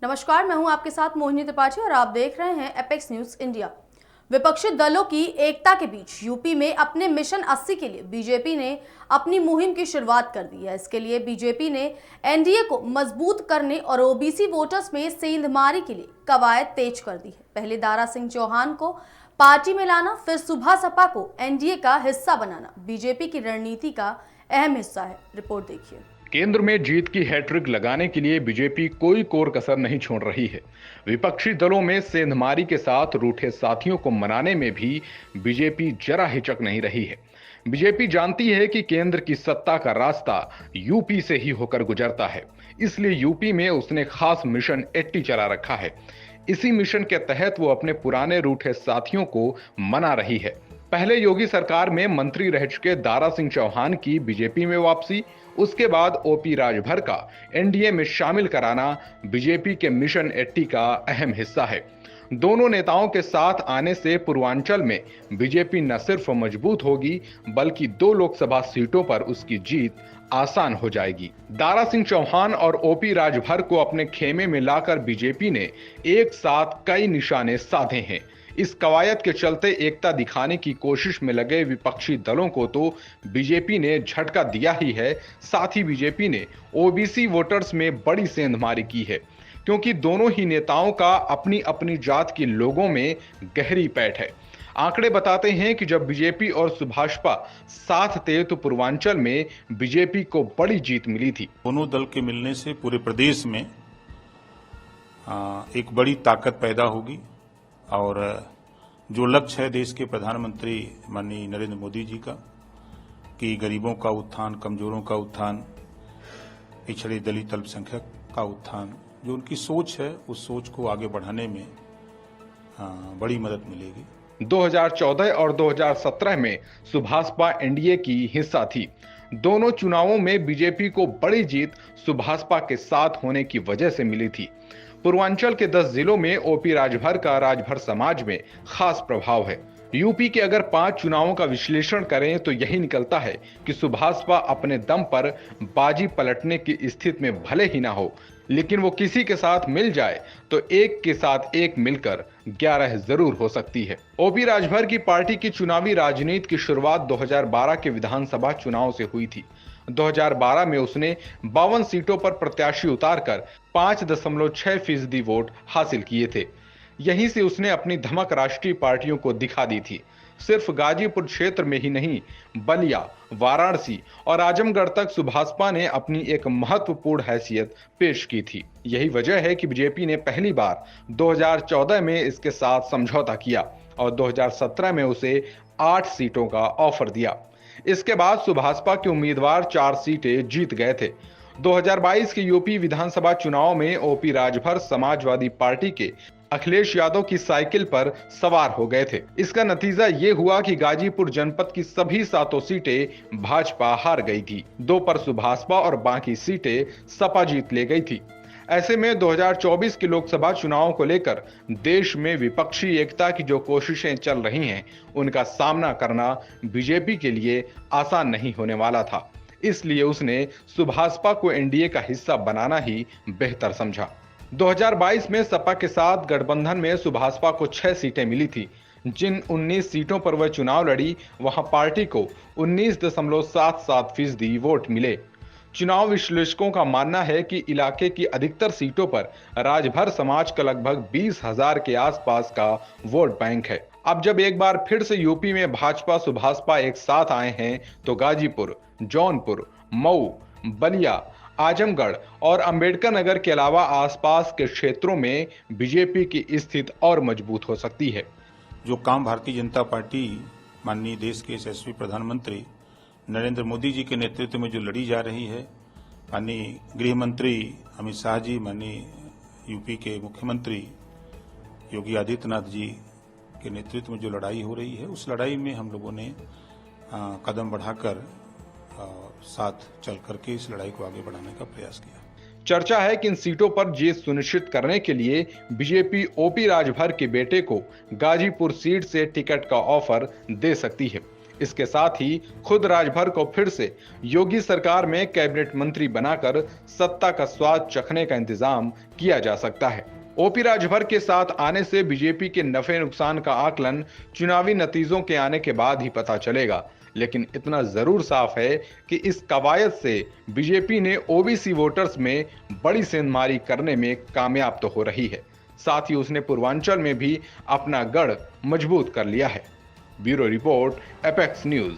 नमस्कार, मैं हूं आपके साथ मोहिनी त्रिपाठी और आप देख रहे हैं एपेक्स न्यूज इंडिया। विपक्षी दलों की एकता के बीच यूपी में अपने मिशन 80 के लिए बीजेपी ने अपनी मुहिम की शुरुआत कर दी है। इसके लिए बीजेपी ने एनडीए को मजबूत करने और ओबीसी वोटर्स में सेंधमारी के लिए कवायद तेज कर दी है। पहले दारा सिंह चौहान को पार्टी में लाना, फिर सुभा सपा को एनडीए का हिस्सा बनाना बीजेपी की रणनीति का अहम हिस्सा है। रिपोर्ट देखिए। केंद्र में जीत की हैट्रिक लगाने के लिए बीजेपी कोई कोर कसर नहीं छोड़ रही है। विपक्षी दलों में सेंधमारी के साथ रूठे साथियों को मनाने में भी बीजेपी जरा हिचक नहीं रही है। बीजेपी जानती है कि केंद्र की सत्ता का रास्ता यूपी से ही होकर गुजरता है, इसलिए यूपी में उसने खास मिशन 80 चला रखा है। इसी मिशन के तहत वो अपने पुराने रूठे साथियों को मना रही है। पहले योगी सरकार में मंत्री रह चुके दारा सिंह चौहान की बीजेपी में वापसी, उसके बाद ओपी राजभर का एनडीए में शामिल कराना बीजेपी के मिशन 80 का अहम हिस्सा है। दोनों नेताओं के साथ आने से पूर्वांचल में बीजेपी न सिर्फ मजबूत होगी बल्कि 2 लोकसभा सीटों पर उसकी जीत आसान हो जाएगी। दारा सिंह चौहान और ओपी राजभर को अपने खेमे में लाकर बीजेपी ने एक साथ कई निशाने साधे हैं। इस कवायद के चलते एकता दिखाने की कोशिश में लगे विपक्षी दलों को तो बीजेपी ने झटका दिया ही है, साथ ही बीजेपी ने ओबीसी वोटर्स में बड़ी सेंधमारी की है, क्योंकि दोनों ही नेताओं का अपनी अपनी जात के लोगों में गहरी पैठ है। आंकड़े बताते हैं कि जब बीजेपी और सुभाषपा साथ थे तो पूर्वांचल में बीजेपी को बड़ी जीत मिली थी। दोनों दल के मिलने से पूरे प्रदेश में एक बड़ी ताकत पैदा होगी और जो लक्ष्य है देश के प्रधानमंत्री माननीय नरेंद्र मोदी जी का कि गरीबों का उत्थान, कमजोरों का उत्थान, पिछड़े दलित अल्पसंख्यक का उत्थान, जो उनकी सोच है उस सोच को आगे बढ़ाने में बड़ी मदद मिलेगी। 2014 और 2017 में सुभाषपा एनडीए की हिस्सा थी। दोनों चुनावों में बीजेपी को बड़ी जीत सुभाषपा के साथ होने की वजह से मिली थी। पूर्वांचल के 10 जिलों में ओपी राजभर का राजभर समाज में खास प्रभाव है। यूपी के अगर 5 चुनावों का विश्लेषण करें तो यही निकलता है कि सुभाषपा अपने दम पर बाजी पलटने की स्थिति में भले ही ना हो, लेकिन वो किसी के साथ मिल जाए तो एक के साथ एक मिलकर 11 जरूर हो सकती है। ओपी राजभर की पार्टी की चुनावी राजनीति की शुरुआत 2012 के विधानसभा चुनाव से हुई थी। 2012 में उसने 52 सीटों पर प्रत्याशी उतारकर 5.6% वोट हासिल किए थे। यहीं से उसने अपनी धमक राष्ट्रीय पार्टियों को दिखा दी थी। सिर्फ गाजीपुर क्षेत्र में ही नहीं, बलिया, वाराणसी और आजमगढ़ तक सुभाषपा ने अपनी एक महत्वपूर्ण हैसियत पेश की थी। यही वजह है कि बीजेपी ने पहली बार 2014 में इसके साथ समझौता किया और 2017 में उसे 8 सीटों का ऑफर दिया। इसके बाद सुभाषपा के उम्मीदवार 4 सीटें जीत गए थे। 2022 के यूपी विधानसभा चुनाव में ओपी राजभर समाजवादी पार्टी के अखिलेश यादव की साइकिल पर सवार हो गए थे। इसका नतीजा ये हुआ कि गाजीपुर जनपद की सभी 7 सीटें भाजपा हार गई थी। 2 पर सुभाषपा और बाकी सीटें सपा जीत ले गई थी। ऐसे में 2024 के लोकसभा चुनावों को लेकर देश में विपक्षी एकता की जो कोशिशें चल रही हैं, उनका सामना करना बीजेपी के लिए आसान नहीं होने वाला था। इसलिए उसने सुभाषपा को एनडीए का हिस्सा बनाना ही बेहतर समझा। 2022 में सपा के साथ गठबंधन में सुभाषपा को 6 सीटें मिली थी। जिन 19 सीटों पर वह चुनाव लड़ी, वहां पार्टी को 19.77% वोट मिले। चुनाव विश्लेषकों का मानना है कि इलाके की अधिकतर सीटों पर राजभर समाज का लगभग 20,000 के आसपास का वोट बैंक है। अब जब एक बार फिर से यूपी में भाजपा सुभाषपा एक साथ आए हैं तो गाजीपुर, जौनपुर, मऊ, बलिया, आजमगढ़ और अंबेडकर नगर के अलावा आसपास के क्षेत्रों में बीजेपी की स्थिति और मजबूत हो सकती है। जो काम भारतीय जनता पार्टी माननीय देश के यशस्वी प्रधानमंत्री नरेंद्र मोदी जी के नेतृत्व में जो लड़ी जा रही है, माननीय गृह मंत्री अमित शाह जी, माननीय यूपी के मुख्यमंत्री योगी आदित्यनाथ जी के नेतृत्व में जो लड़ाई हो रही है, उस लड़ाई में हम लोगों ने कदम बढ़ाकर साथ चल करके इस लड़ाई को आगे बढ़ाने का प्रयास किया। चर्चा है कि इन सीटों पर जीत सुनिश्चित करने के लिए बीजेपी ओपी राजभर के बेटे को गाजीपुर सीट से टिकट का ऑफर दे सकती है। इसके साथ ही खुद राजभर को फिर से योगी सरकार में कैबिनेट मंत्री बनाकर सत्ता का स्वाद चखने का इंतजाम किया जा सकता है। ओपी राजभर के साथ आने से बीजेपी के नफे नुकसान का आकलन चुनावी नतीजों के आने के बाद ही पता चलेगा, लेकिन इतना जरूर साफ है कि इस कवायद से बीजेपी ने ओबीसी वोटर्स में बड़ी सेंधमारी करने में कामयाब तो हो रही है, साथ ही उसने पूर्वांचल में भी अपना गढ़ मजबूत कर लिया है। Bureau report, apex news.